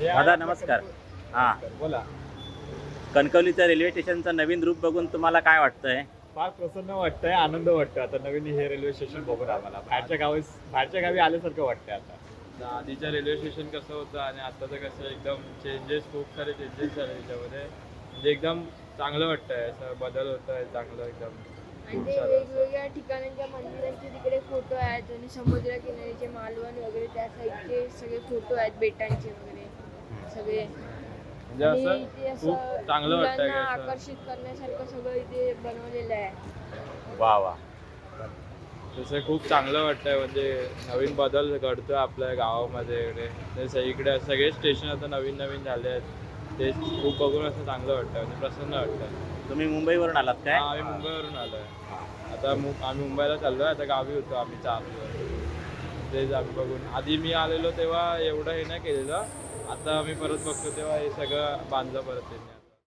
दादा नमस्कार. हां, बोला. कणकवलीचं रेल्वे स्टेशनचं नवीन रूप बघून तुम्हाला काय वाटतंय? फार प्रसन्न वाटतंय, आनंद वाटतोय आता नवीन हे रेल्वे स्टेशन बघून आम्हाला. बाहेरच्या गावी आल्यासारखं वाटतंय आता. आधीचं रेल्वे स्टेशन कसं होतं आणि आत्ताचं कसं एकदम चेंजेस, खूप सारे चेंजेस झाले त्याच्यामध्ये. म्हणजे एकदम चांगलं वाटतंय, असं बदल होत आहे चांगलं एकदम. आणि ते वेगवेगळ्या ठिकाणांच्या मंदिरांचे तिकडे फोटो आहेत आणि समुद्र किनारीचे मालवण वगैरे त्या साईडचे सगळे फोटो आहेत बेटांचे वगैरे सगळे. म्हणजे आणि असं इथे खूप चांगलं वाटतंय मुलांना काय असं. आकर्षित करण्यासारखं सगळं इथे बनवलेलं आहे. वा वा. तसं खूप चांगलं वाटतंय, म्हणजे नवीन बदल घडतोय आपल्या गावामध्ये इकडे सगळे स्टेशन आता नवीन नवीन झाले आहेत. ते खूप बघून असं चांगलं वाटतं, म्हणजे प्रसन्न वाटतं. तुम्ही मुंबईवरून आलात काय? आम्ही मुंबईवरून आलोय. आता आम्ही मुंबईला चाललोय. आता गावी होतो आम्ही 4 दिवस. तेच आम्ही बघून, आधी मी आलेलो तेव्हा एवढं हे नाही केलेलं. आता आम्ही परत बघतो तेव्हा हे सगळं बांधलं परत त्यांनी.